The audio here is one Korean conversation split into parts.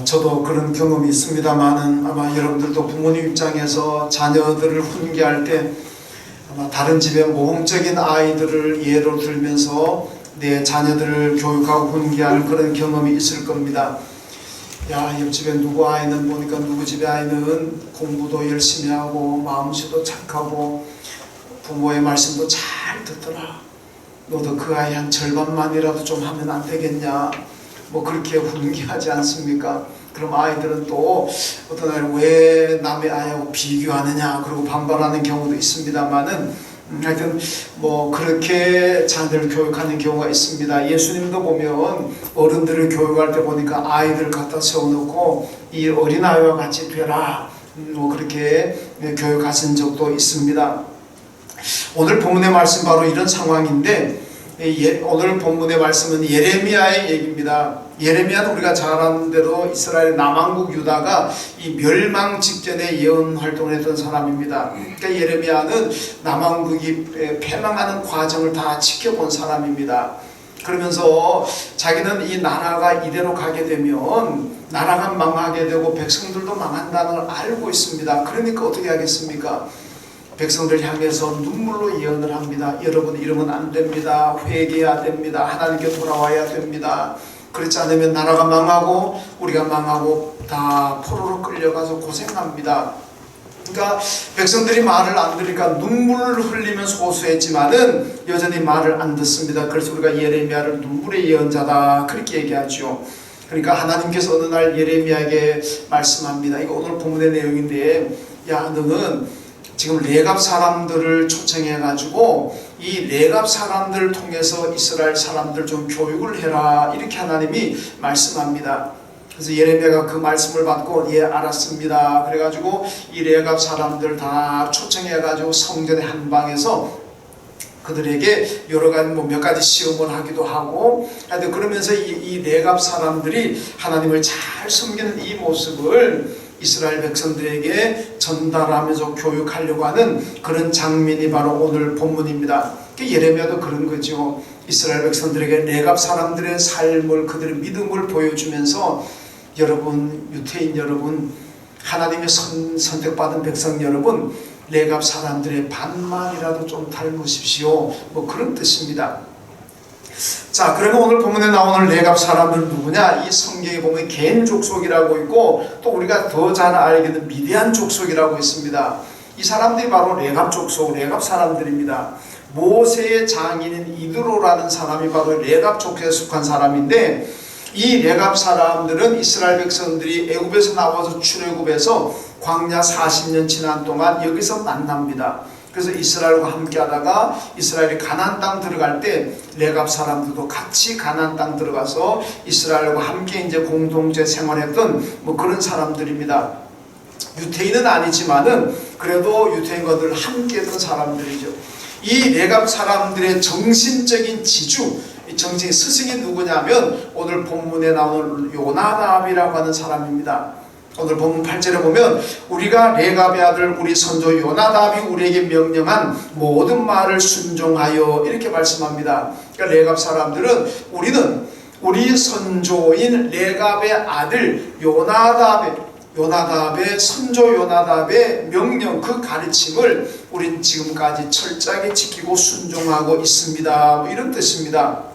저도 그런 경험이 있습니다만은 아마 여러분들도 부모님 입장에서 자녀들을 훈계할 때 아마 다른 집의 모범적인 아이들을 예로 들면서 내 자녀들을 교육하고 훈계하는 그런 경험이 있을 겁니다. 야, 옆집에 누구 아이는 보니까 누구 집의 아이는 공부도 열심히 하고 마음씨도 착하고 부모의 말씀도 잘 듣더라. 너도 그 아이 한 절반만이라도 좀 하면 안 되겠냐? 뭐 그렇게 훈계하지 않습니까? 그럼 아이들은 또 어떤 아이는 왜 남의 아이하고 비교하느냐 그러고 반발하는 경우도 있습니다만은 하여튼 뭐 그렇게 자녀들을 교육하는 경우가 있습니다. 예수님도 보면 어른들을 교육할 때 보니까 아이들 갖다 세워놓고 이 어린아이와 같이 되라 뭐 그렇게 교육하신 적도 있습니다. 오늘 본문의 말씀 바로 이런 상황인데 오늘 본문의 말씀은 예레미야의 얘기입니다. 예레미야는 우리가 잘 아는 대로 이스라엘 남왕국 유다가 이 멸망 직전에 예언 활동을 했던 사람입니다. 그러니까 예레미야는 남왕국이 패망하는 과정을 다 지켜본 사람입니다. 그러면서 자기는 이 나라가 이대로 가게 되면 나라가 망하게 되고 백성들도 망한다는 걸 알고 있습니다. 그러니까 어떻게 하겠습니까? 백성들 향해서 눈물로 예언을 합니다. 여러분 이러면 안 됩니다. 회개해야 됩니다. 하나님께 돌아와야 됩니다. 그렇지 않으면 나라가 망하고 우리가 망하고 다 포로로 끌려가서 고생합니다. 그러니까 백성들이 말을 안 들으니까 눈물을 흘리면서 호소했지만은 여전히 말을 안 듣습니다. 그래서 우리가 예레미야를 눈물의 예언자다 그렇게 얘기하죠. 그러니까 하나님께서 어느 날 예레미야에게 말씀합니다. 이거 오늘 본문의 내용인데 야 너는 지금 레갑 사람들을 초청해 가지고 이 레갑 사람들을 통해서 이스라엘 사람들 좀 교육을 해라 이렇게 하나님이 말씀합니다. 그래서 예레미야가 그 말씀을 받고 예 알았습니다. 그래가지고 이 레갑 사람들 다 초청해 가지고 성전의 한 방에서 그들에게 여러 가지 몇 가지 시험을 하기도 하고 하여튼 그러면서 이 레갑 사람들이 하나님을 잘 섬기는 이 모습을 이스라엘 백성들에게 전달하면서 교육하려고 하는 그런 장면이 바로 오늘 본문입니다. 예레미야도 그런 거죠. 이스라엘 백성들에게 레갑 사람들의 삶을 그들의 믿음을 보여주면서 여러분 유태인 여러분 하나님의 선택받은 백성 여러분 레갑 사람들의 반만이라도 좀 닮으십시오. 뭐 그런 뜻입니다. 자, 그러면 오늘 본문에 나오는 레갑 사람들은 누구냐? 이 성경에 보면 겐 족속이라고 있고 또 우리가 더 잘 알게 된 미디안 족속이라고 있습니다. 이 사람들이 바로 레갑 족속, 레갑 사람들입니다. 모세의 장인인 이드로라는 사람이 바로 레갑 족속에 속한 사람인데 이 레갑 사람들은 이스라엘 백성들이 애굽에서 나와서 출애굽해서 광야 40년 지난 동안 여기서 만납니다. 그래서 이스라엘과 함께 하다가 이스라엘이 가나안 땅 들어갈 때 레갑 사람들도 같이 가나안 땅 들어가서 이스라엘과 함께 이제 공동체 생활했던 뭐 그런 사람들입니다. 유태인은 아니지만은 그래도 유태인과 늘 함께 했던 사람들이죠. 이 레갑 사람들의 정신적인 지주, 정신의 스승이 누구냐면 오늘 본문에 나오는 요나답이라고 하는 사람입니다. 오늘 본문 8절에 보면 우리가 레갑의 아들 우리 선조 요나답이 우리에게 명령한 모든 말을 순종하여 이렇게 말씀합니다. 그러니까 레갑 사람들은 우리는 우리 선조인 레갑의 아들 요나답의 선조 요나답의 명령 그 가르침을 우린 지금까지 철저하게 지키고 순종하고 있습니다. 뭐 이런 뜻입니다.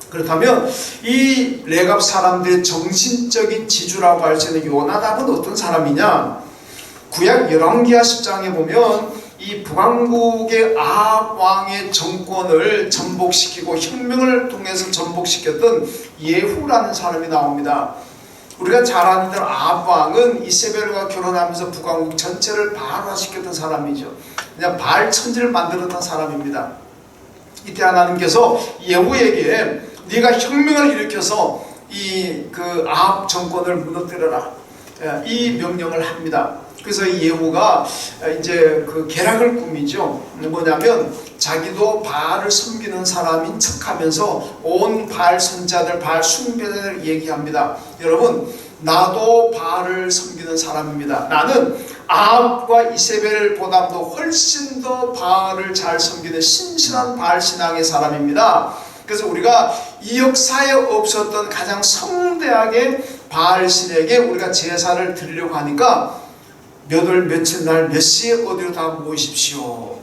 그렇다면 이 레갑 사람들의 정신적인 지주라고 할 수 있는 요나답은 어떤 사람이냐? 구약 열왕기하 10장에 보면 이 북왕국의 아합 왕의 정권을 전복시키고 혁명을 통해서 전복시켰던 예후라는 사람이 나옵니다. 우리가 잘 아는 대로 아합 왕은 이세벨과 결혼하면서 북왕국 전체를 바알화시켰던 사람이죠. 그냥 바알 천지를 만들었던 사람입니다. 이때 하나님께서 예후에게 네가 혁명을 일으켜서 그 아합 정권을 무너뜨려라 이 명령을 합니다. 그래서 예후가 이제 그 계략을 꾸미죠. 뭐냐면 자기도 바알을 섬기는 사람인 척하면서 온 바알 선자들, 바알 숭배자들 얘기합니다. 여러분 나도 바알을 섬기는 사람입니다. 나는 아합과 이세벨보다도 훨씬 더 바알을 잘 섬기는 신실한 바알 신앙의 사람입니다. 그래서 우리가 이 역사에 없었던 가장 성대하게 바알 신에게 우리가 제사를 드리려고 하니까 몇 월 며칠 날 몇 시에 어디로 다 모이십시오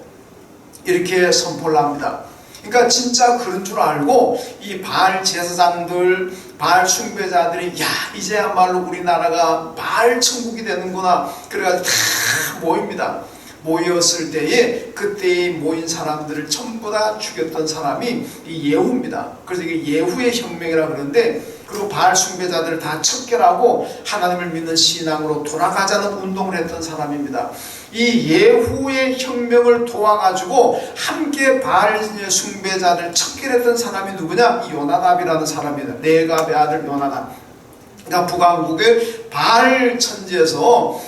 이렇게 선포를 합니다. 그러니까 진짜 그런 줄 알고 이 바알 제사장들, 바알 숭배자들이 야 이제야말로 우리나라가 바알 천국이 되는구나 그래가지고 다 모입니다. 모였을 때에 그때 모인 사람들을 전부 다 죽였던 사람이 이 예후입니다. 그래서 이게 예후의 혁명이라 그러는데, 그리고 바알 숭배자들을 다 척결하고 하나님을 믿는 신앙으로 돌아가자는 운동을 했던 사람입니다. 이 예후의 혁명을 도와가지고 함께 바알 숭배자들 척결했던 사람이 누구냐? 이 요나답이라는 사람입니다. 레갑의 아들 요나답. 그러니까 북왕국의 바알 천지에서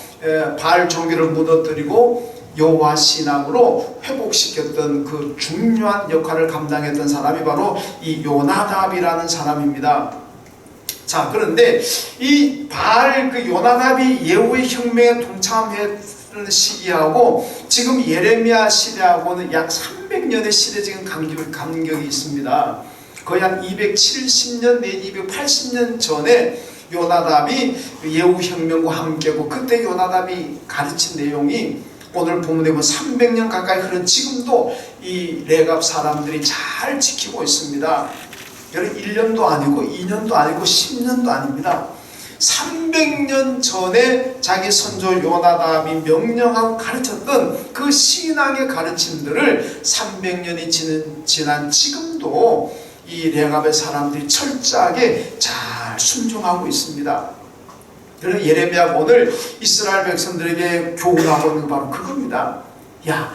바알 종교를 무너뜨리고 여호와 신앙으로 회복시켰던 그 중요한 역할을 감당했던 사람이 바로 이 요나답이라는 사람입니다. 자, 그런데 이 바알 그 요나답이 예후의 혁명에 동참했던 시기하고 지금 예레미야 시대하고는 약 300년의 시대적인 간격이 있습니다. 거의 한 270년 내지 280년 전에 요나답이 예후 혁명과 함께고, 그때 요나답이 가르친 내용이 오늘 본문에 보면 300년 가까이 흐른 지금도 이 레갑 사람들이 잘 지키고 있습니다. 여러분 1년도 아니고 2년도 아니고 10년도 아닙니다. 300년 전에 자기 선조 요나답이 명령하고 가르쳤던 그 신앙의 가르침들을 300년이 지난 지금도 이 레갑의 사람들이 철저하게 잘 순종하고 있습니다. 여러분 예레미야가 오늘 이스라엘 백성들에게 교훈하고 있는 건 바로 그겁니다. 야,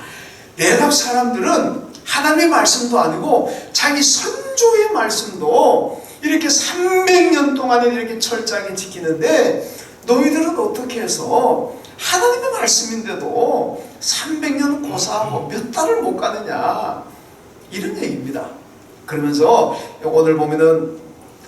레갑 사람들은 하나님의 말씀도 아니고 자기 선조의 말씀도 이렇게 300년 동안 이렇게 철저하게 지키는데, 너희들은 어떻게 해서 하나님의 말씀인데도 300년 고사하고 몇 달을 못 가느냐, 이런 얘기입니다. 그러면서 오늘 보면은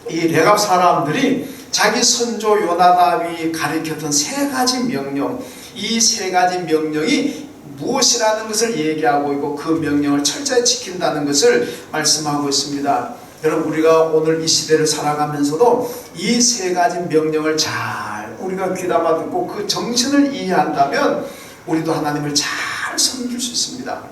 이 레갑 사람들이 자기 선조 요나답이 가르쳤던 세 가지 명령, 이 세 가지 명령이 무엇이라는 것을 얘기하고 있고 그 명령을 철저히 지킨다는 것을 말씀하고 있습니다. 여러분 우리가 오늘 이 시대를 살아가면서도 이 세 가지 명령을 잘 우리가 귀담아 듣고 그 정신을 이해한다면 우리도 하나님을 잘 섬길 수 있습니다.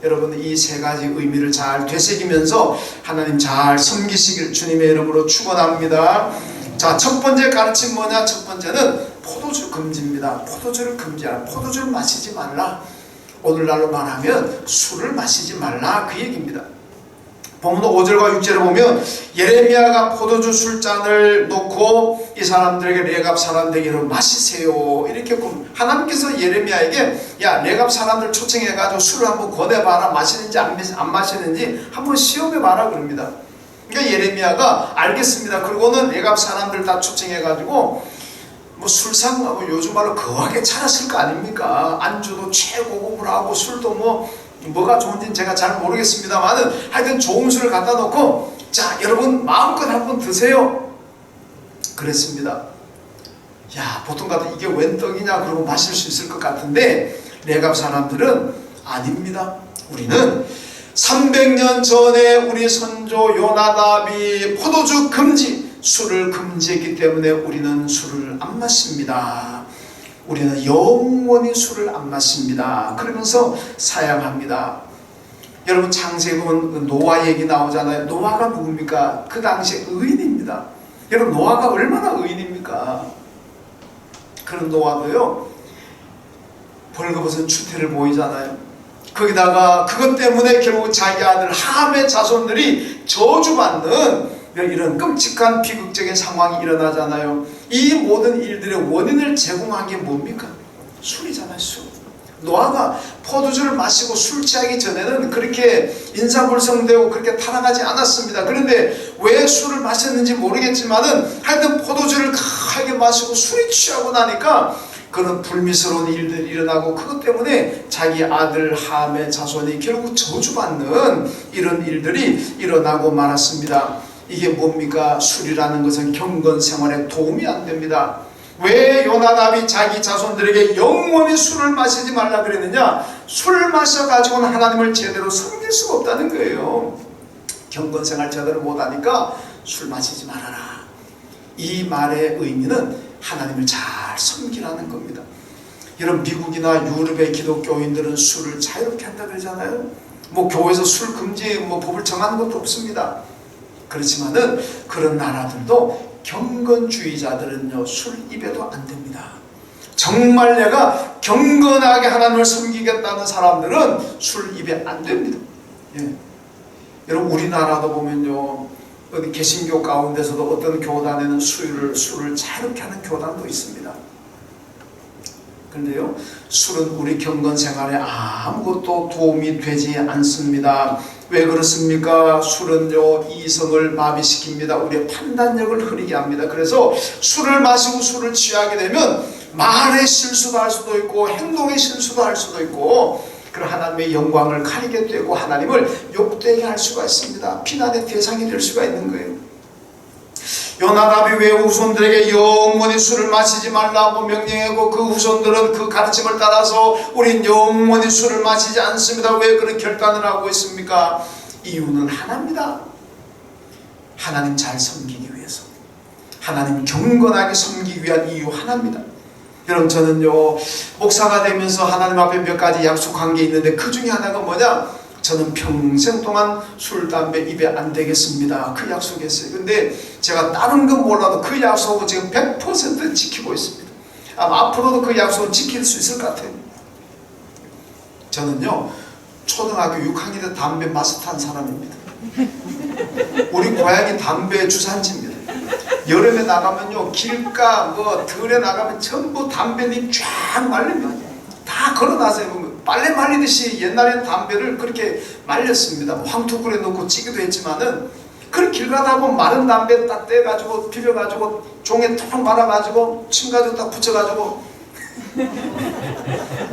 여러분 이 세 가지 의미를 잘 되새기면서 하나님 잘 섬기시길 주님의 이름으로 축원합니다. 자, 첫 번째 가르침 뭐냐? 첫 번째는 포도주 금지입니다. 포도주를 금지하라. 포도주를 마시지 말라. 오늘날로 말하면 술을 마시지 말라, 그 얘기입니다. 본문 5절과 6절을 보면 예레미야가 포도주 술잔을 놓고 이 사람들에게 레갑 사람들에게 마시세요 이렇게 하나님께서 예레미야에게 야 레갑 사람들 초청해가지고 술을 한번 권해봐라, 마시는지 안 마시는지 한번 시험해봐라 그럽니다. 그러니까 예레미야가 알겠습니다. 그리고는 레갑 사람들 다 초청해가지고 뭐 술상 뭐 요즘 말로 거하게 차렸을 거 아닙니까? 안주도 최고급으로 하고 술도 뭐가 좋은지는 제가 잘 모르겠습니다만은 하여튼 좋은 술을 갖다 놓고 자 여러분 마음껏 한번 드세요 그랬습니다. 야 보통 같은 이게 웬 떡이냐 그러고 마실 수 있을 것 같은데 레갑 사람들은 아닙니다. 우리는 300년 전에 우리 선조 요나답이 포도주 금지, 술을 금지했기 때문에 우리는 술을 안 마십니다. 우리는 영원히 술을 안 마십니다. 그러면서 사양합니다. 여러분 창세기 보면 노아 얘기 나오잖아요. 노아가 누굽니까? 그 당시에 의인입니다. 여러분 노아가 얼마나 의인입니까? 그런 노아도요 벌거벗은 추태를 보이잖아요. 거기다가 그것 때문에 결국 자기 아들 함의 자손들이 저주받는 이런 끔찍한 비극적인 상황이 일어나잖아요. 이 모든 일들의 원인을 제공한 게 뭡니까? 술이잖아요. 술. 노아가 포도주를 마시고 술 취하기 전에는 그렇게 인사불성되고 그렇게 타락하지 않았습니다. 그런데 왜 술을 마셨는지 모르겠지만은 하여튼 포도주를 강하게 마시고 술이 취하고 나니까 그런 불미스러운 일들이 일어나고 그것 때문에 자기 아들 함의 자손이 결국 저주받는 이런 일들이 일어나고 말았습니다. 이게 뭡니까? 술이라는 것은 경건생활에 도움이 안 됩니다. 왜 요나답이 자기 자손들에게 영원히 술을 마시지 말라 그랬느냐? 술 마셔가지고는 하나님을 제대로 섬길 수가 없다는 거예요. 경건생활 제대로 못하니까 술 마시지 말아라. 이 말의 의미는 하나님을 잘 섬기라는 겁니다. 이런 미국이나 유럽의 기독교인들은 술을 자유롭게 한다 그러잖아요. 뭐 교회에서 술 금지 법을 정하는 것도 없습니다. 그렇지만은 그런 나라들도 경건주의자들은요, 술 입에도 안 됩니다. 정말 내가 경건하게 하나님을 섬기겠다는 사람들은 술 입에 안 됩니다. 예. 여러분, 우리나라도 보면요, 어디 개신교 가운데서도 어떤 교단에는 술을 자유롭게 하는 교단도 있습니다. 그런데요, 술은 우리 경건 생활에 아무것도 도움이 되지 않습니다. 왜 그렇습니까? 술은요, 이성을 마비시킵니다. 우리의 판단력을 흐리게 합니다. 그래서 술을 마시고 술을 취하게 되면 말의 실수도 할 수도 있고 행동의 실수도 할 수도 있고, 그런 하나님의 영광을 가리게 되고 하나님을 욕되게 할 수가 있습니다. 비난의 대상이 될 수가 있는 거예요. 요나답이 왜 후손들에게 영원히 술을 마시지 말라고 명령하고 그 후손들은 그 가르침을 따라서 우린 영원히 술을 마시지 않습니다. 왜 그런 결단을 하고 있습니까? 이유는 하나입니다. 하나님 잘 섬기기 위해서, 하나님 경건하게 섬기기 위한 이유 하나입니다. 여러분, 저는요, 목사가 되면서 하나님 앞에 몇 가지 약속한 게 있는데 그 중에 하나가 뭐냐? 저는 평생 동안 술, 담배 입에 안 대겠습니다. 그 약속했어요. 근데 제가 다른 건 몰라도 그 약속을 지금 100% 지키고 있습니다. 아마 앞으로도 그 약속을 지킬 수 있을 것 같아요. 저는요, 초등학교 6학년 때 담배 마스터한 사람입니다. 우리 고향이 담배 주산지입니다. 여름에 나가면요, 길가 들에 나가면 전부 담배잎 쫙 말리면 다 걸어놨어요. 빨래 말리듯이 옛날에는 담배를 그렇게 말렸습니다. 황토불에 넣고 찌기도 했지만은, 그렇게 길 가다 보면 마른 담배 딱 떼가지고 비벼가지고 종에 톡 말아가지고 침 가지고 딱 붙여가지고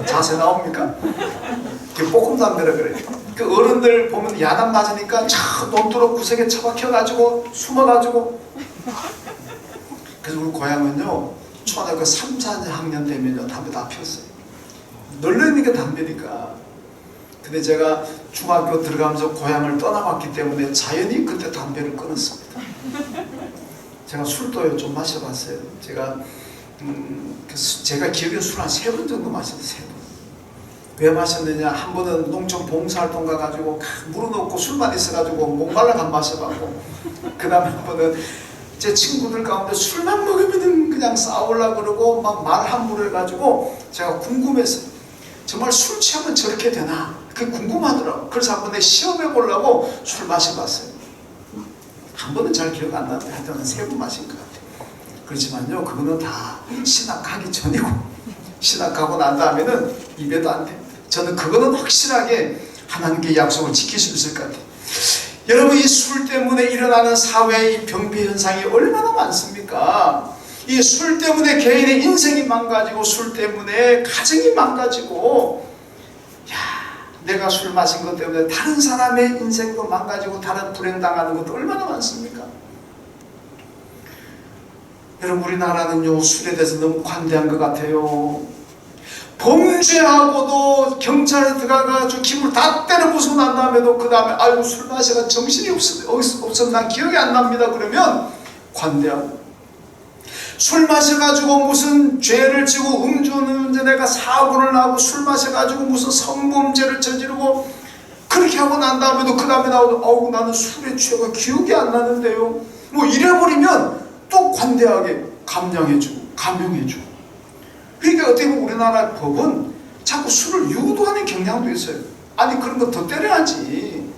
자세 나옵니까? 그게 볶음 담배라 그래요. 그 어른들 보면 야단 맞으니까 논두렁 구석에 처박혀가지고 숨어가지고. 그래서 우리 고향은요, 초등학교 3, 4학년 되면요, 담배 다 피웠어요. 널려있는 담배니까. 근데 제가 중학교 들어가면서 고향을 떠나봤기 때문에 자연히 그때 담배를 끊었습니다. 제가 술도요 좀 마셔봤어요. 제가 기억에 술 한 3번 정도 마셨어요. 3번. 왜 마셨느냐? 한 번은 농촌 봉사활동 가가지고 물어놓고 술만 있어가지고 목말라 안 마셔봤고, 그 다음에 한 번은 제 친구들 가운데 술만 먹으면 그냥 싸우려고 그러고 막 말 함부로 해가지고 제가 궁금했어요. 정말 술 취하면 저렇게 되나? 그게 궁금하더라고. 그래서 한 번에 시험해 보려고 술 마셔봤어요. 한 번은 잘 기억 안 나는데 하여튼 3번 마신 것 같아요. 그렇지만요, 그거는 다 신학하기 전이고, 신학하고 난 다음에는 입에도 안 됩니다. 저는 그거는 확실하게 하나님께 약속을 지킬 수 있을 것 같아요. 여러분, 이 술 때문에 일어나는 사회의 병폐 현상이 얼마나 많습니까? 이 술 때문에 개인의 인생이 망가지고, 술 때문에 가정이 망가지고, 내가 술 마신 것 때문에 다른 사람의 인생도 망가지고 다른 불행당하는 것도 얼마나 많습니까? 여러분, 우리나라는요, 술에 대해서 너무 관대한 것 같아요. 범죄하고도 경찰에 들어가가지고 기물 다 때려 부수고 난 다음에도 그 다음에 아이고 술 마셔가 정신이 없어 난 기억이 안 납니다. 그러면 관대하고, 술 마셔가지고 무슨 죄를 지고 음주운전해가 사고를 나고 술 마셔가지고 무슨 성범죄를 저지르고 그렇게 하고 난 다음에도 그 다음에 나오도 아우 나는 술에 취해가 기억이 안 나는데요. 뭐 이래버리면 또 관대하게 감량해주고 감명해주고. 그러니까 어떻게 보면 우리나라 법은 자꾸 술을 유도하는 경향도 있어요. 아니 그런 거 더 때려야지.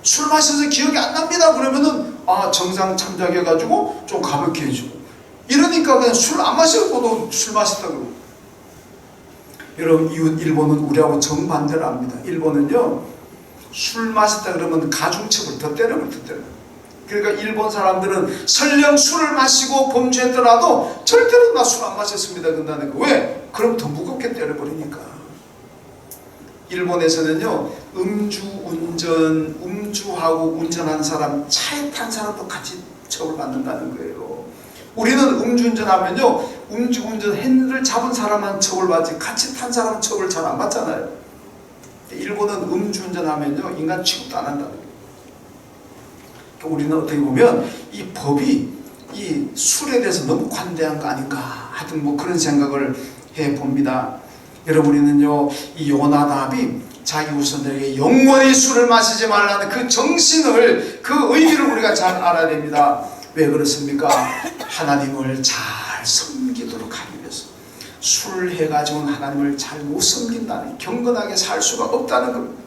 술 마셔서 기억이 안 납니다 그러면은 정상 참작해가지고 좀 가볍게 해주고. 이러니까 그냥 술 안 마셔고도 술 마셨다고 그러고. 여러분, 일본은 우리하고 정반대를 합니다. 일본은요, 술 마셨다 그러면 가중처벌 더 때려버려. 그러니까 일본 사람들은 설령 술을 마시고 범죄했더라도 절대로 나 술 안 마셨습니다 그런다는 거. 왜? 그럼 더 무겁게 때려버리니까. 일본에서는요, 음주하고 운전하는 사람, 차에 탄 사람도 같이 처벌받는다는 거예요. 우리는 음주운전하면요, 음주운전 핸들을 잡은 사람만 처벌받지 같이 탄 사람은 처벌 잘 안 받잖아요. 일본은 음주운전하면요, 인간 취급도 안 한다는 거예요. 우리는 어떻게 보면 이 법이 이 술에 대해서 너무 관대한 거 아닌가, 하여튼 뭐 그런 생각을 해봅니다. 여러분, 우리는요, 이 요나답이 자기 후손들에게 영원히 술을 마시지 말라는 그 정신을, 그 의미를 우리가 잘 알아야 됩니다. 왜 그렇습니까? 하나님을 잘 섬기도록 하기 위해서. 술을 해가지고는 하나님을 잘 못 섬긴다는, 경건하게 살 수가 없다는 겁니다.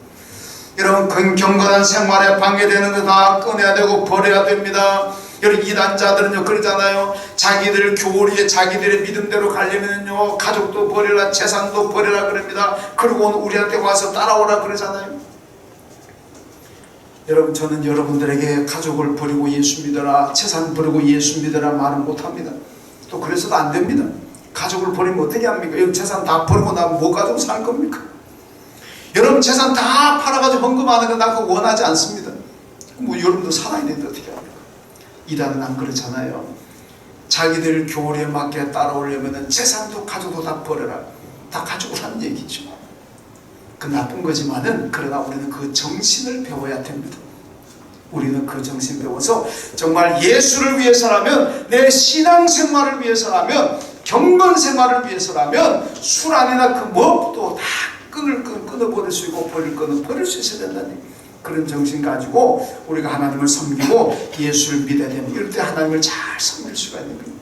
여러분, 그 경건한 생활에 방해되는 거 다 꺼내야 되고 버려야 됩니다. 여러분, 이단자들은요 그러잖아요. 자기들 교리에 자기들의 믿음대로 가려면요 가족도 버려라, 재산도 버려라 그럽니다. 그리고 우리한테 와서 따라오라 그러잖아요. 여러분, 저는 여러분들에게 가족을 버리고 예수 믿어라, 재산 버리고 예수 믿어라 말은 못합니다. 또 그래서도 안 됩니다. 가족을 버리면 어떻게 합니까? 여러분, 재산 다 버리고 나면 뭐 가지고 살 겁니까? 여러분, 재산 다 팔아가지고 헌금하는 거 나 그거 원하지 않습니다. 뭐 여러분도 살아야 되는데 어떻게 합니까? 이단은 안 그렇잖아요. 자기들 교리에 맞게 따라오려면 재산도 가족도 다 버려라, 다 가지고 라는 얘기죠. 그 나쁜 거지만은, 그러나 우리는 그 정신을 배워야 됩니다. 우리는 그 정신 배워서 정말 예수를 위해서라면, 내 신앙생활을 위해서라면, 경건생활을 위해서라면 술 안이나 그 무엇도 다 끊어버릴 수 있고 버릴 거는 버릴 수 있어야 된다는 그런 정신 가지고 우리가 하나님을 섬기고 예수를 믿어야 됩니다. 이럴 때 하나님을 잘 섬길 수가 있는 겁니다.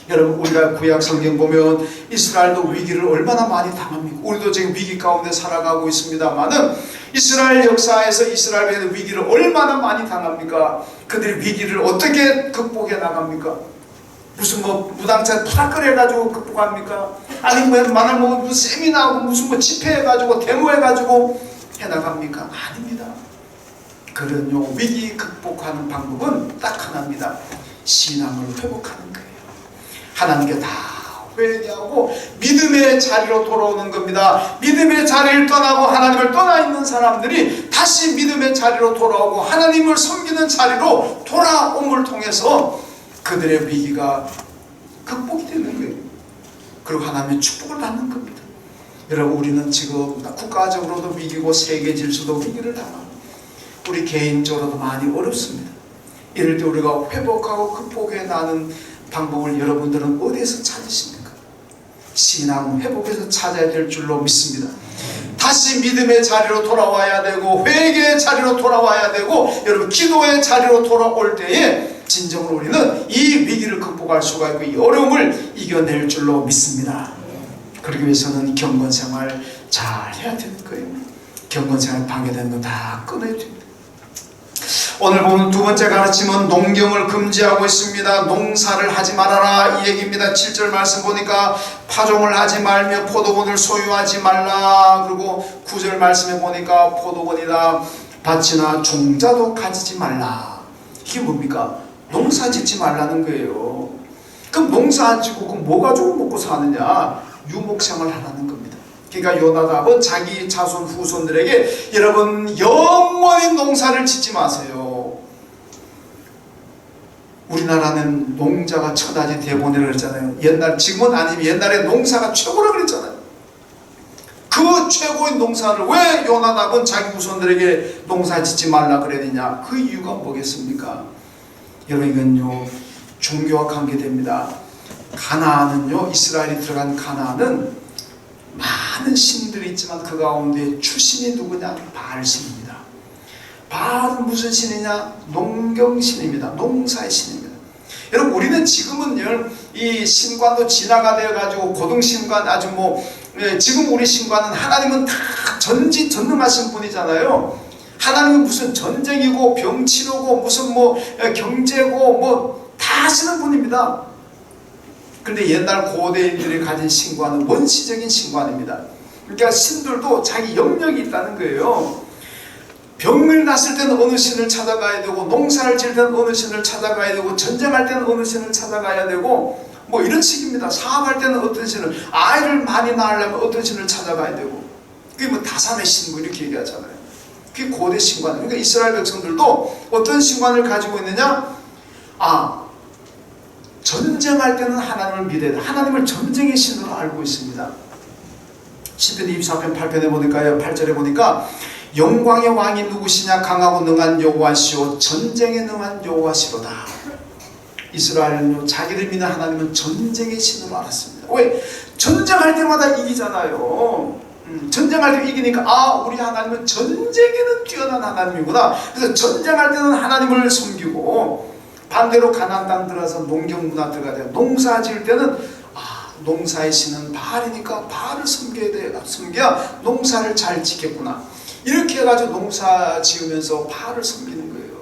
여러분, 우리가 구약 성경 보면 이스라엘도 위기를 얼마나 많이 당합니까? 우리도 지금 위기 가운데 살아가고 있습니다만은 이스라엘 역사에서 이스라엘의 위기를 얼마나 많이 당합니까? 그들이 위기를 어떻게 극복해 나갑니까? 무슨 뭐 무당차 푸닥거려가지고 극복합니까? 아니면 만약 뭐 무슨 세미나하고 무슨 뭐 집회해가지고 데모해가지고 해나갑니까? 아닙니다. 그런 위기 극복하는 방법은 딱 하나입니다. 신앙을 회복하는 거예요. 하나님께 다 회개하고 믿음의 자리로 돌아오는 겁니다. 믿음의 자리를 떠나고 하나님을 떠나 있는 사람들이 다시 믿음의 자리로 돌아오고 하나님을 섬기는 자리로 돌아옴을 통해서 그들의 위기가 극복이 되는 거예요. 그리고 하나님의 축복을 받는 겁니다. 여러분, 우리는 지금 국가적으로도 위기고 세계 질서도 위기를 당하고 우리 개인적으로도 많이 어렵습니다. 이럴 때 우리가 회복하고 극복해 나가는 방법을 여러분들은 어디에서 찾으십니까? 신앙 회복에서 찾아야 될 줄로 믿습니다. 다시 믿음의 자리로 돌아와야 되고 회개의 자리로 돌아와야 되고 여러분, 기도의 자리로 돌아올 때에 진정으로 우리는 이 위기를 극복할 수가 있고 이 어려움을 이겨낼 줄로 믿습니다. 그러기 위해서는 경건생활 잘 해야 되는 거예요. 경건생활 방해되는 거 다 끊어야 됩니다. 오늘 보면 두 번째 가르침은 농경을 금지하고 있습니다. 농사를 하지 말아라 이 얘기입니다. 7절 말씀 보니까 파종을 하지 말며 포도원을 소유하지 말라. 그리고 9절 말씀에 보니까 포도원이나 밭이나 종자도 가지지 말라. 이게 뭡니까? 농사 짓지 말라는 거예요. 그럼 농사 안 짓고 그럼 뭐 가지고 먹고 사느냐? 유목생활 하라는 겁니다. 그러니까 요나답은 자기 자손 후손들에게 여러분, 영원히 농사를 짓지 마세요. 우리나라는 농자가 천하지 대본이라고 그랬잖아요. 지금은 아니면 옛날에 농사가 최고라고 그랬잖아요. 그 최고의 농사를 왜 요나답은 자기 후손들에게 농사 짓지 말라 그랬느냐? 그 이유가 뭐겠습니까? 여러분, 이건요 종교와 관계됩니다. 가나안은요, 이스라엘이 들어간 가나안은 많은 신들이 있지만 그 가운데 주신이 누구냐? 바알신입니다. 바알은 무슨 신이냐? 농경신입니다. 농사의 신입니다. 여러분, 우리는 지금은 이 신관도 진화가 되어가지고 고등신관 아주 지금 우리 신관은 하나님은 다 전능하신 분이잖아요. 하나님은 무슨 전쟁이고 병치료고 무슨 경제고 다 하시는 분입니다. 그런데 옛날 고대인들이 가진 신관은 원시적인 신관입니다. 그러니까 신들도 자기 영역이 있다는 거예요. 병을 났을 때는 어느 신을 찾아가야 되고, 농사를 지을 때는 어느 신을 찾아가야 되고, 전쟁할 때는 어느 신을 찾아가야 되고, 이런 식입니다. 사업할 때는 어떤 신을, 아이를 많이 낳으려면 어떤 신을 찾아가야 되고, 그게 다산의 신 이렇게 얘기하잖아요. 그게 고대 신관. 그러니까 이스라엘 백성들도 어떤 신관을 가지고 있느냐? 전쟁할 때는 하나님을 믿어야 돼. 하나님을 전쟁의 신으로 알고 있습니다. 시편 24편 8편에 보니까요, 8절에 보니까 영광의 왕이 누구시냐? 강하고 능한 여호와시오 전쟁에 능한 여호와시로다. 이스라엘은 자기를 믿는 하나님은 전쟁의 신으로 알았습니다. 왜? 전쟁할 때마다 이기잖아요. 전쟁할 때 이기니까 우리 하나님은 전쟁에는 뛰어난 하나님이구나. 그래서 전쟁할 때는 하나님을 섬기고, 반대로 가나안 땅 들어가서 농경 문화 들어가야 돼요. 농사 지을 때는 농사의 신은 바알이니까 바알을 섬겨야 농사를 잘 짓겠구나. 이렇게 해가지고 농사 지으면서 바알을 섬기는 거예요.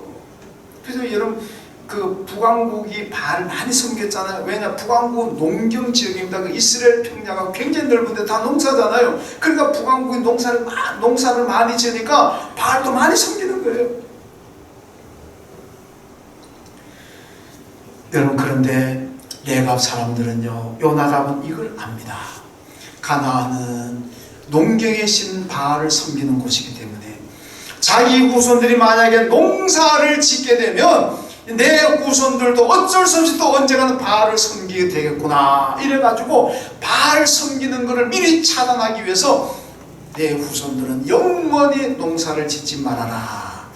그래서 여러분 그 북왕국이 바알을 많이 섬겼잖아요. 왜냐? 북왕국 농경 지역입니다. 그 이스라엘 평야가 굉장히 넓은데 다 농사잖아요. 그러니까 북왕국이 농사를 많이 지으니까 바알도 많이 섬기는 거예요. 여러분, 그런데 레갑 사람들은요, 요나답은 이걸 압니다. 가나안은 농경의 신 바알을 섬기는 곳이기 때문에 자기 후손들이 만약에 농사를 짓게 되면 내 후손들도 어쩔 수 없이 또 언젠가는 바알을 섬기게 되겠구나, 이래가지고 바알 섬기는 것을 미리 차단하기 위해서 내 후손들은 영원히 농사를 짓지 말아라,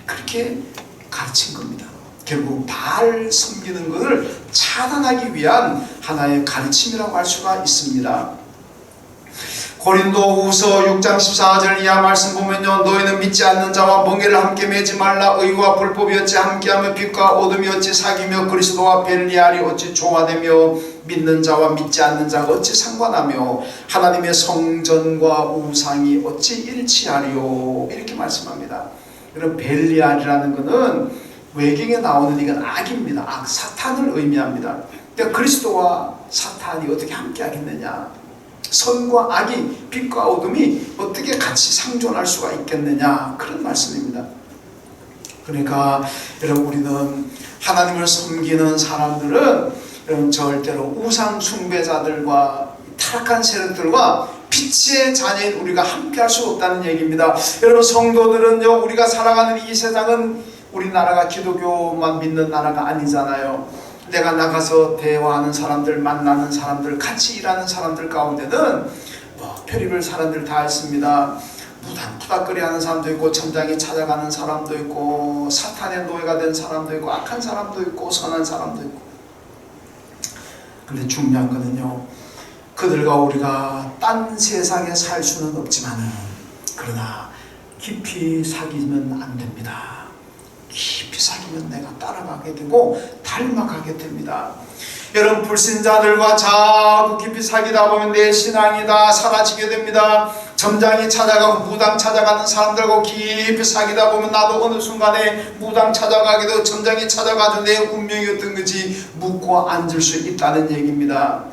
그렇게 가르친 겁니다. 결국 바알 섬기는 것을 차단하기 위한 하나의 가르침이라고 할 수가 있습니다. 고린도후서 6장 14절 이하 말씀 보면요, 너희는 믿지 않는 자와 멍에를 함께 매지 말라. 의와 불법이 어찌 함께하며 빛과 어둠이 어찌 사귀며 그리스도와 벨리알이 어찌 조화되며 믿는 자와 믿지 않는 자가 어찌 상관하며 하나님의 성전과 우상이 어찌 일치하리요, 이렇게 말씀합니다. 여러분, 벨리알이라는 것은 외경에 나오는 이건 악입니다. 악, 사탄을 의미합니다. 그러니까 그리스도와 사탄이 어떻게 함께 하겠느냐, 선과 악이, 빛과 어둠이 어떻게 같이 상존할 수가 있겠느냐, 그런 말씀입니다. 그러니까 여러분, 우리는 하나님을 섬기는 사람들은 여러분 절대로 우상 숭배자들과 타락한 세력들과 빛의 자녀인 우리가 함께 할 수 없다는 얘기입니다. 여러분, 성도들은요, 우리가 살아가는 이 세상은 우리나라가 기독교만 믿는 나라가 아니잖아요. 내가 나가서 대화하는 사람들, 만나는 사람들, 같이 일하는 사람들 가운데는 별의별 사람들 다 있습니다. 무닥무닥거리 하는 사람도 있고, 천장에 찾아가는 사람도 있고, 사탄의 노예가 된 사람도 있고, 악한 사람도 있고, 선한 사람도 있고. 그런데 중요한 거는요, 그들과 우리가 딴 세상에 살 수는 없지만은, 그러나 깊이 사귀면 안 됩니다. 깊이 사귀면 내가 따라가게 되고 닮아가게 됩니다. 여러분, 불신자들과 자꾸 깊이 사귀다 보면 내 신앙이 다 사라지게 됩니다. 점장이 찾아가고 무당 찾아가는 사람들과 깊이 사귀다 보면 나도 어느 순간에 무당 찾아가게 되고 점장이 찾아가지고 내 운명이 어떤 건지 묻고 앉을 수 있다는 얘기입니다.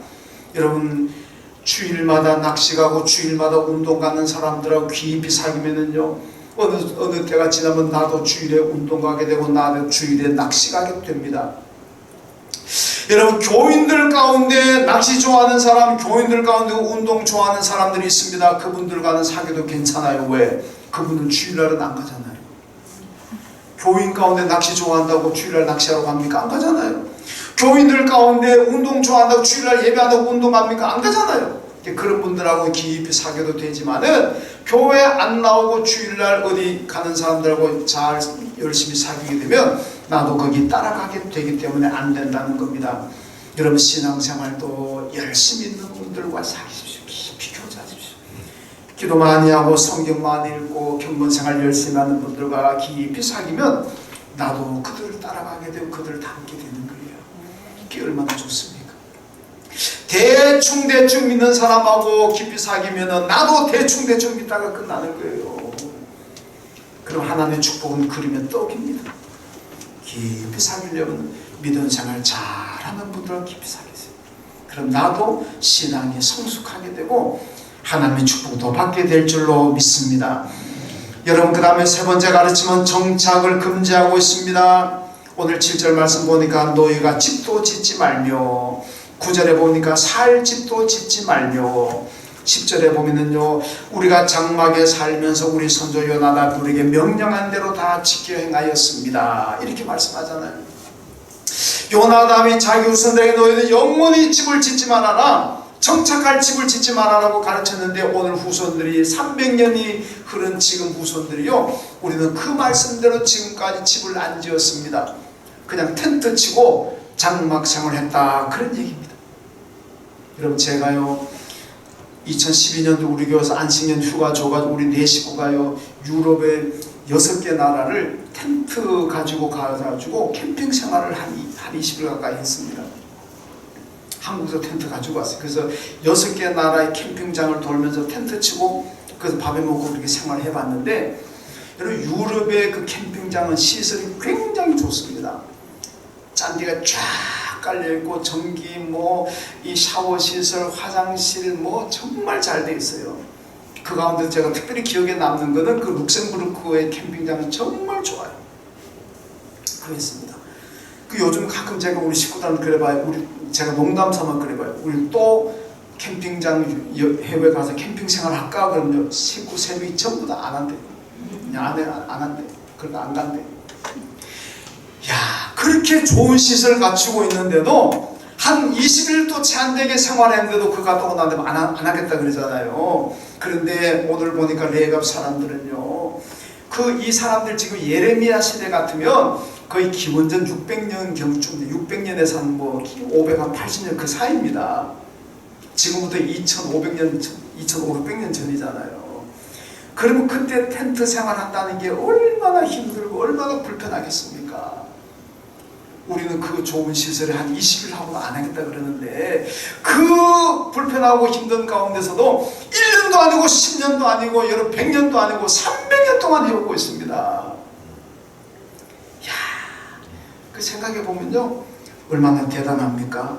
여러분, 주일마다 낚시 가고 주일마다 운동 가는 사람들하고 깊이 사귀면은요, 어느 때가 지나면 나도 주일에 운동 가게 되고 나도 주일에 낚시 가게 됩니다. 여러분, 교인들 가운데 낚시 좋아하는 사람, 교인들 가운데 운동 좋아하는 사람들이 있습니다. 그분들과는 사귀어도 괜찮아요. 왜? 그분은 주일날은 안 가잖아요. 교인 가운데 낚시 좋아한다고 주일날 낚시하러 갑니까? 안 가잖아요. 교인들 가운데 운동 좋아한다고 주일날 예배한다고 운동 갑니까? 안 가잖아요. 그런 분들하고 깊이 사귀어도 되지만은 교회 안 나오고 주일날 어디 가는 사람들하고 잘 열심히 사귀게 되면 나도 거기 따라가게 되기 때문에 안 된다는 겁니다. 여러분, 신앙생활도 열심히 있는 분들과 사귀십시오. 깊이 교제하십시오. 기도 많이 하고 성경 많이 읽고 경건생활 열심히 하는 분들과 깊이 사귀면 나도 그들을 따라가게 되고 그들을 닮게 되는 거예요. 이게 얼마나 좋습니까? 대충 믿는 사람하고 깊이 사귀면 나도 대충 믿다가 끝나는 거예요. 그럼 하나님의 축복은 그림의 떡입니다. 깊이 사귀려면 믿음 생활 잘하는 분들과 깊이 사귀세요. 그럼 나도 신앙이 성숙하게 되고 하나님의 축복도 받게 될 줄로 믿습니다. 여러분, 그 다음에 세 번째 가르침은 정착을 금지하고 있습니다. 오늘 7절 말씀 보니까 너희가 집도 짓지 말며, 9절에 보니까 살 집도 짓지 말며, 10절에 보면은요, 우리가 장막에 살면서 우리 선조 요나답이 우리에게 명령한 대로 다 지켜 행하였습니다, 이렇게 말씀하잖아요. 요나답이 자기 후손들에게 너희는 영원히 집을 짓지 말아라, 정착할 집을 짓지 말아라고 가르쳤는데, 오늘 후손들이 300년이 흐른 지금 후손들이요, 우리는 그 말씀대로 지금까지 집을 안 지었습니다. 그냥 텐트 치고 장막생활을 했다, 그런 얘기입니다. 여러분, 제가요 2012년도 우리 교회에서 안식년 휴가 줘가지고 우리 4식구가요 유럽의 6개 나라를 텐트 가지고 가가지고 캠핑 생활을 한 20일 가까이 했습니다. 한국에서 텐트 가지고 왔어요. 그래서 6개 나라의 캠핑장을 돌면서 텐트 치고 그래서 밥에 먹고 그렇게 생활을 해봤는데, 여러분, 유럽의 그 캠핑장은 시설이 굉장히 좋습니다. 잔디가 쫙 깔려있고 전기 이 샤워 시설, 화장실 정말 잘 돼 있어요. 그 가운데 제가 특별히 기억에 남는 거는 그 룩셈부르크의 캠핑장은 정말 좋아요. 그랬습니다. 그 요즘 가끔 제가 우리 식구들한테 그래봐요. 제가 농담 삼아 그래봐요. 우리 또 캠핑장 해외 가서 캠핑 생활 할까? 그러면 식구 3명이 전부 다 안 한대. 안 한대. 그러니까 안 간대. 야, 그렇게 좋은 시설 갖추고 있는데도 한 20일도 채 안 되게 생활했는데도 그거 갔다고 나한테 안 하겠다 그러잖아요. 그런데 오늘 보니까 레갑 사람들은요, 이 사람들 지금 예레미야 시대 같으면 거의 기원전 600년 경쯤, 600년에서 한 580년 그 사이입니다. 지금부터 2500년 전이잖아요. 그러면 그때 텐트 생활한다는 게 얼마나 힘들고 얼마나 불편하겠습니까? 우리는 그 좋은 시설에 한 20일 하고 안 하겠다 그러는데, 그 불편하고 힘든 가운데서도 1년도 아니고 10년도 아니고 여러 100년도 아니고 300년 동안 해오고 있습니다. 야, 그 생각해 보면요, 얼마나 대단합니까?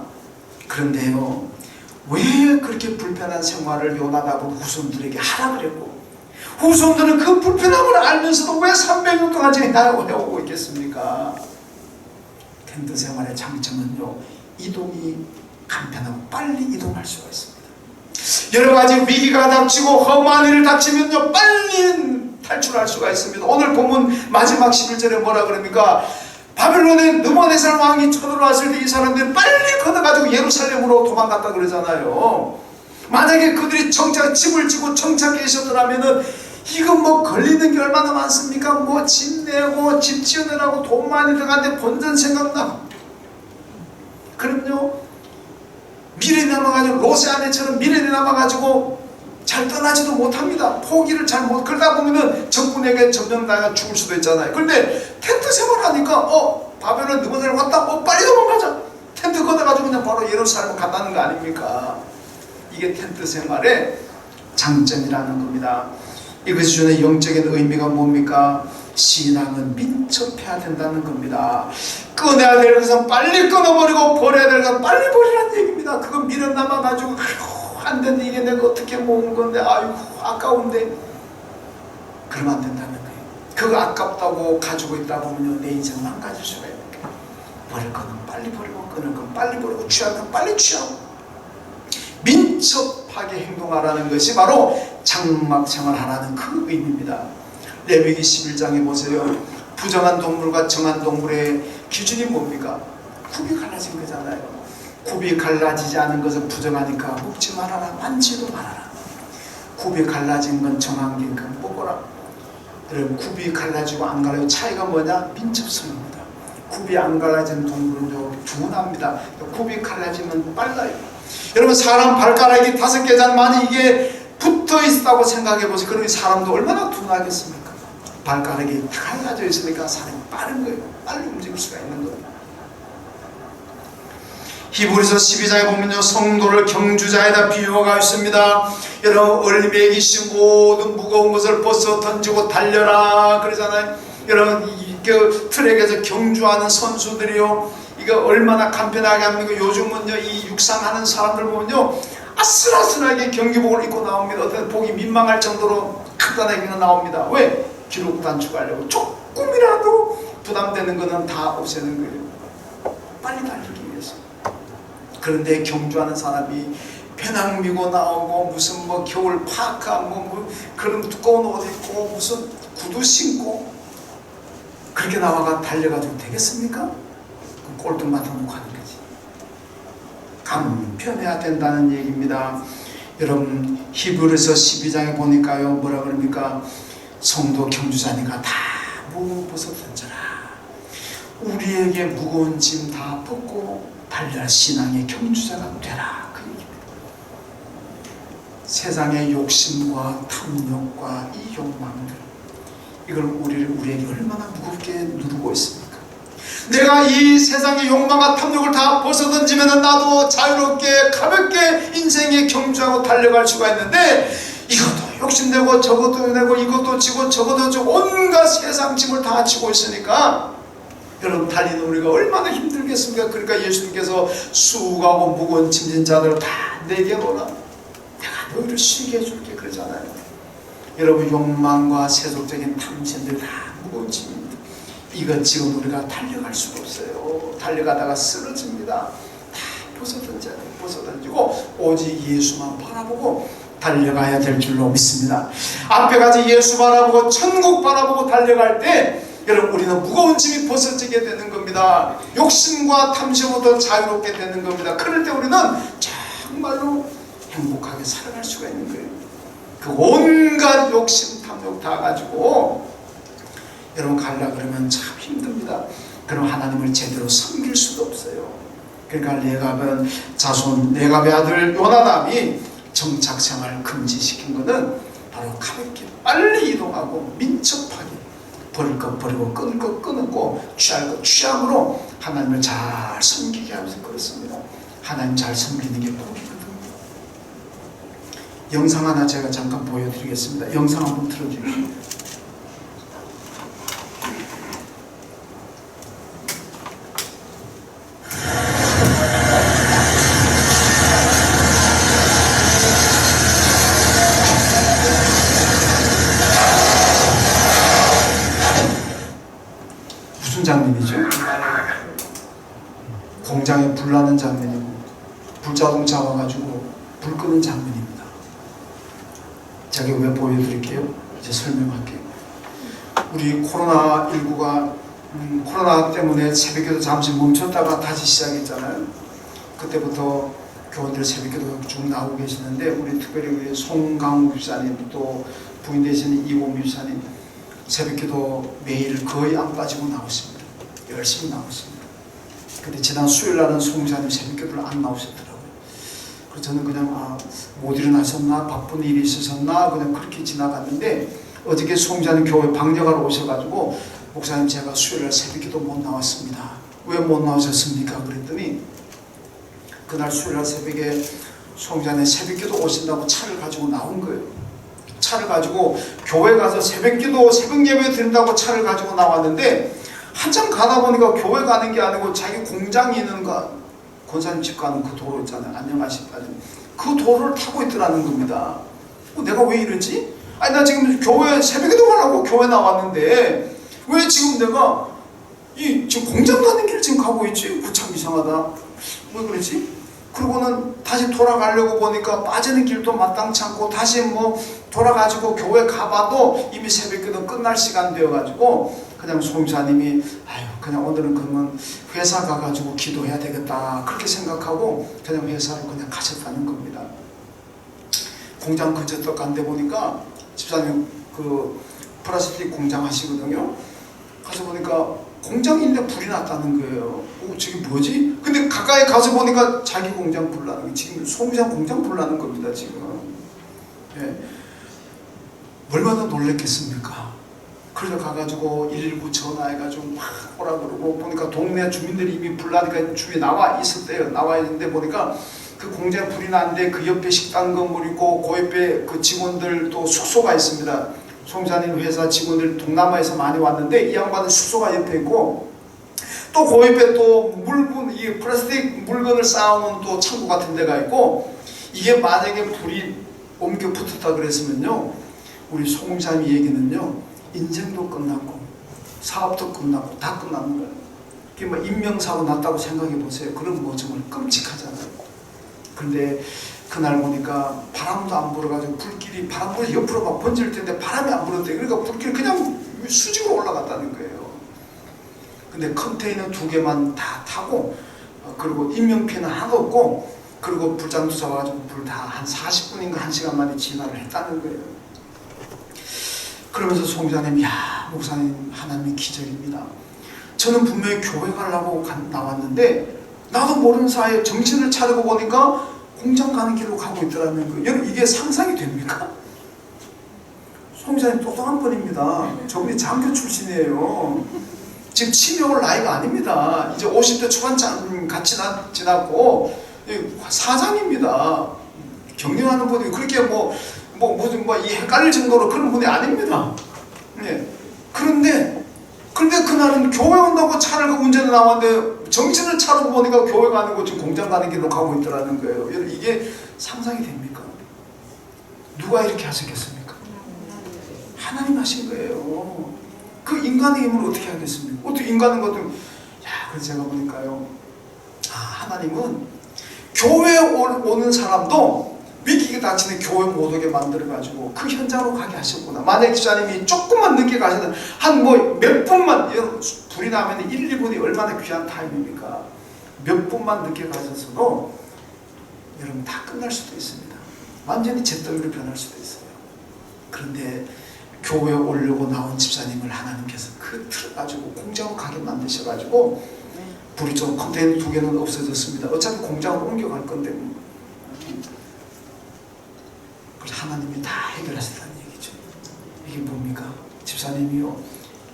그런데요, 왜 그렇게 불편한 생활을 요나답은 후손들에게 하라 그랬고, 후손들은 그 불편함을 알면서도 왜 300년 동안 해오고 있겠습니까? 텐트 생활의 장점은요, 이동이 간편하고 빨리 이동할 수가 있습니다. 여러 가지 위기가 닥치고 험한 일을 닥치면요, 빨리 탈출할 수가 있습니다. 오늘 본문 마지막 11절에 뭐라 그럽니까? 바벨론에 느부갓네살 왕이 쳐들어왔을 때 이 사람들이 빨리 걷어가지고 예루살렘으로 도망갔다 그러잖아요. 만약에 그들이 집을 지고 정착해 있었더라면은 이거 걸리는 게 얼마나 많습니까? 집 내고 집 지으느라고 돈 많이 들어가는데 본전 생각나고. 그럼요, 미련이 남아가지고 로세아네처럼 미련이 남아가지고 잘 떠나지도 못합니다. 포기를 잘 못, 그러다 보면은 적군에게 점령당해 죽을 수도 있잖아요. 그런데 텐트 생활하니까 바벨론 느부갓네살 왔다, 빨리 도망가자. 텐트 걷어가지고 그냥 바로 예루살렘 갔다는 거 아닙니까? 이게 텐트 생활의 장점이라는 겁니다. 이것이 주는 영적인 의미가 뭡니까? 신앙은 민첩해야 된다는 겁니다. 꺼내야 될 것은 빨리 끊어버리고 버려야 될 것은 빨리 버리라는 얘기입니다. 그거 미련 남아가지고 아이고 안 됐네, 이게 내가 어떻게 모은 건데, 아이고 아까운데, 그러면 안 된다는 거예요. 그거 아깝다고 가지고 있다 보면 내 인생 망가질 수가 있는 거예요. 버릴 거는 빨리 버리고, 끊을 건 빨리 버리고, 취할 건 빨리 취하고, 민첩하게 행동하라는 것이 바로 장막 생활하라는 그 의미입니다. 레위기 11장에 보세요. 부정한 동물과 정한 동물의 기준이 뭡니까? 굽이 갈라진 거잖아요. 굽이 갈라지지 않은 것은 부정하니까 먹지 말아라, 만지도 말아라. 굽이 갈라진 건 정한 게 그건 먹어라. 여러분, 굽이 갈라지고 안 갈라지고 차이가 뭐냐? 민첩성입니다. 굽이 안 갈라진 동물은요, 둔합니다. 굽이 갈라지면 빨라요. 여러분, 사람 발가락이 5개잖아만 이게 붙어 있다고 생각해 보세요. 그러면 사람도 얼마나 둔하겠습니까? 발가락이 갈라져 있으니까 사람이 빠른 거예요. 빨리 움직일 수가 있는 거예요. 히브리서 12장에 보면요, 성도를 경주자에다 비유가 있습니다. 여러분, 얼매기 씨 모든 무거운 것을 벗어 던지고 달려라 그러잖아요. 여러분, 그 트랙에서 경주하는 선수들이요, 이거 얼마나 간편하게 합니까? 요즘은요, 이 육상하는 사람들 보면요, 아슬아슬하게 경기복을 입고 나옵니다. 어떤 보기 민망할 정도로 간단하게 나옵니다. 왜? 기록 단축하려고. 조금이라도 부담되는 거는 다 없애는 거예요. 빨리 달리기 위해서. 그런데 경주하는 사람이 배낭 미고 나오고 무슨 겨울 파카 그런 두꺼운 옷 입고 무슨 구두 신고 그렇게 나와가 달려가지고 되겠습니까? 꼴등만 더 놓고 하는 거지. 간편해야 된다는 얘기입니다. 여러분, 히브리서 12장에 보니까요, 뭐라 그럽니까? 성도 경주자니까 다 벗어 던져라. 우리에게 무거운 짐 다 벗고 달려라 신앙의 경주자가 되라. 그 얘기입니다. 세상의 욕심과 탐욕과 이 욕망들, 이걸 우리에게 얼마나 무겁게 누르고 있습니까? 내가 이 세상의 욕망과 탐욕을 다 벗어던지면 나도 자유롭게 가볍게 인생의 경주하고 달려갈 수가 있는데, 이것도 욕심내고 저것도 내고 이것도 지고 저것도 지고 온갖 세상 짐을 다 지고 있으니까 여러분, 달리는 우리가 얼마나 힘들겠습니까? 그러니까 예수님께서 수고하고 무거운 짐진 자들을 다 내게 오라, 내가 너희를 쉬게 해줄게 그러잖아요. 여러분, 욕망과 세속적인 탐심들 다 무거운 짐입니다. 이것 지금 우리가 달려갈 수가 없어요. 달려가다가 쓰러집니다. 다 벗어던지고 오직 예수만 바라보고 달려가야 될 줄로 믿습니다. 앞에까지 예수 바라보고 천국 바라보고 달려갈 때 여러분, 우리는 무거운 짐이 벗어지게 되는 겁니다. 욕심과 탐심부터 자유롭게 되는 겁니다. 그럴 때 우리는 정말로 행복하게 살아갈 수가 있는 거예요. 그 온갖 욕심, 탐욕 다 가지고 여러분 가려고 그러면 참 힘듭니다. 그럼 하나님을 제대로 섬길 수도 없어요. 그러니까 레갑은 레갑의 아들 요나단이 정착생활 금지시킨 것은 바로 가볍게 빨리 이동하고 민첩하게 버릴 것 버리고 끊을 것 끊고 취할 것 취함으로 하나님을 잘 섬기게 하면서 그렇습니다. 하나님 잘 섬기는 게 복이거든요. 영상 하나 제가 잠깐 보여드리겠습니다. 영상 한번 틀어주십시오. 무슨 장면이죠? 공장에 불 나는 장면이고 불자동차 와가지고 불 끄는 장면입니다. 제가 왜 보여드릴게요? 이제 설명할게요. 우리 코로나19가 코로나 때문에 새벽기도 잠시 멈췄다가 다시 시작했잖아요. 그때부터 교원들 새벽기도 쭉 나오고 계시는데, 우리 특별히 우리 송강우 집사님 또 부인 되시는 이원미 집사님 새벽기도 매일 거의 안 빠지고 나오십니다. 열심히 나오십니다. 근데 지난 수요일날은 송사님 새벽기도를 안 나오셨더라고요. 그래서 저는 그냥 못 일어나셨나, 바쁜 일이 있으셨나 그냥 그렇게 지나갔는데, 어저께 송사님 교회 방역하러 오셔가지고 목사님 제가 수요일날 새벽기도 못 나왔습니다. 왜 못 나오셨습니까? 그랬더니 그날 수요일날 새벽에 송사님 새벽기도 오신다고 차를 가지고 나온 거예요. 차를 가지고 교회 가서 새벽기도 새벽 예배 드린다고 차를 가지고 나왔는데, 한참 가다 보니까 교회 가는 게 아니고 자기 공장이 있는 권사님 집 가는 그 도로 있잖아요. 안녕하십까지 그 도로를 타고 있더라는 겁니다. 내가 왜 이러지? 아니, 나 지금 교회 새벽기도 가려고 교회 나왔는데 왜 지금 내가 지금 공장 가는 길 지금 가고 있지? 참 이상하다. 왜 그러지? 그러고는 다시 돌아가려고 보니까 빠지는 길도 마땅치 않고 다시 돌아가지고 교회 가봐도 이미 새벽기도 끝날 시간 되어가지고 그냥 송사님이 그냥 오늘은 그러면 회사 가가지고 기도해야 되겠다 그렇게 생각하고 그냥 회사로 그냥 가셨다는 겁니다. 공장 근처 간데 보니까 집사님 그 플라스틱 공장 하시거든요. 가서 보니까 공장인데 불이 났다는 거예요. 지금 뭐지? 근데 가까이 가서 보니까 자기 공장 불 나는 게, 지금 송장 공장 불 나는 겁니다. 지금. 예. 얼마나 놀랬겠습니까? 그래서 가가지고 119 전화해가지고 막 오라 그러고, 보니까 동네 주민들이 이미 불 나니까 주위에 나와 있었대요. 나와 있는데 보니까 그 공장에 불이 났는데 그 옆에 식당 건물 있고 그 옆에 그 직원들 또 숙소가 있습니다. 송사님 회사 직원들 동남아에서 많이 왔는데 이 양반은 숙소가 옆에 있고, 또 그 옆에 또 물건, 이 플라스틱 물건을 쌓아놓은 또 창고 같은 데가 있고, 이게 만약에 불이 옮겨 붙었다 그랬으면요, 우리 송사님 얘기는요, 인생도 끝났고 사업도 끝나고 다 끝나는 거예요. 그게 인명사고 났다고 생각해 보세요. 그럼 정말 끔찍하잖아요. 그런데 그날 보니까 바람도 안 불어가지고 불길이, 바람불이 옆으로 막 번질 텐데 바람이 안 불었대. 그러니까 불길이 그냥 수직으로 올라갔다는 거예요. 근데 컨테이너 2개만 다 타고, 그리고 인명피해는 하나도 없고, 그리고 불장도 잡아가지고 불 다 한 40분인가 1시간 만에 진화를 했다는 거예요. 그러면서 송사님, 목사님 하나님의 기적입니다. 저는 분명히 교회 가려고 나왔는데 나도 모르는 사이에 정신을 차리고 보니까 공장 가는 길로 가고 있더라는 거예요. 여러분 이게 상상이 됩니까? 송장님 똑똑한 분입니다. 저분이 장교 출신이에요. 지금 치매올 나이가 아닙니다. 이제 50대 초반장 같이 지났고 사장입니다. 경영하는 분이 그렇게 이 헷갈릴 정도로 그런 분이 아닙니다. 네. 그런데 그날은 교회 온다고 차를 운전해 나왔는데 정신을 차리고 보니까 교회 가는 거 지금 공장 가는 길로 가고 있더라는 거예요. 여러분 이게 상상이 됩니까? 누가 이렇게 하셨겠습니까? 하나님 하신 거예요. 그 인간의 힘을 어떻게 하겠습니까? 어떻게 인간은 것도 그래서 제가 보니까요. 하나님은 교회에 오는 사람도 믿기게 다치는 교회 못 오게 만들어가지고 그 현장으로 가게 하셨구나. 만약 집사님이 조금만 늦게 가시면 한 몇 분만, 불이 나면 1, 2분이 얼마나 귀한 타임입니까? 몇 분만 늦게 가셔서도 여러분 다 끝날 수도 있습니다. 완전히 잿더미로 변할 수도 있어요. 그런데 교회에 오려고 나온 집사님을 하나님께서 그 틀을 가지고 공장으로 가게 만드셔가지고 불이 좀 컨테이너 2개는 없어졌습니다. 어차피 공장으로 옮겨갈 건데 하나님이 다 해결하셨다는 얘기죠. 이게 뭡니까? 집사님이요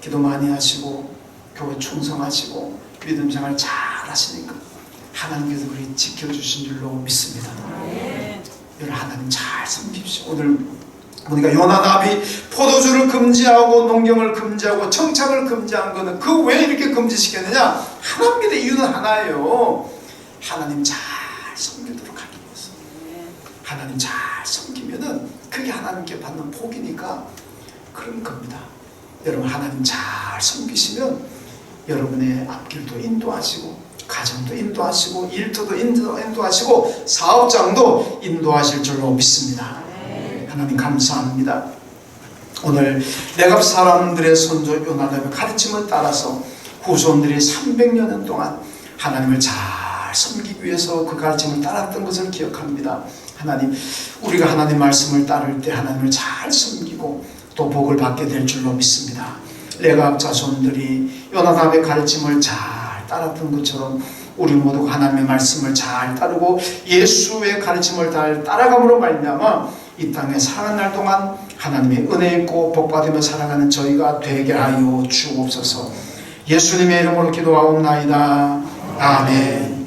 기도 많이 하시고 교회 충성하시고 믿음 생활 잘 하시니까 하나님께서 우리 지켜주신 줄로 믿습니다. 여러분 하나님 잘 섬기십시오. 오늘 보니까 요나답이 포도주를 금지하고 농경을 금지하고 청착을 금지한 거는 그 왜 이렇게 금지시켰느냐? 하나님의 이유는 하나예요. 하나님 잘 섬기도록 하기 위해서. 하나님 잘 섬기면은 그게 하나님께 받는 복이니까 그런 겁니다. 여러분 하나님 잘 섬기시면 여러분의 앞길도 인도하시고 가정도 인도하시고 일터도 인도하시고 사업장도 인도하실 줄로 믿습니다. 하나님 감사합니다. 오늘 레갑 사람들의 선조 요나답의 가르침을 따라서 후손들이 300년 동안 하나님을 잘 섬기기 위해서 그 가르침을 따랐던 것을 기억합니다. 하나님, 우리가 하나님 말씀을 따를 때 하나님을 잘 섬기고 또 복을 받게 될 줄로 믿습니다. 레갑 자손들이 요나답의 가르침을 잘 따랐던 것처럼 우리 모두 하나님의 말씀을 잘 따르고 예수의 가르침을 잘 따라감으로 말미암아 이 땅에 살아가는 날 동안 하나님의 은혜 있고 복받으며 살아가는 저희가 되게 하여 주옵소서. 예수님의 이름으로 기도하옵나이다. 아멘.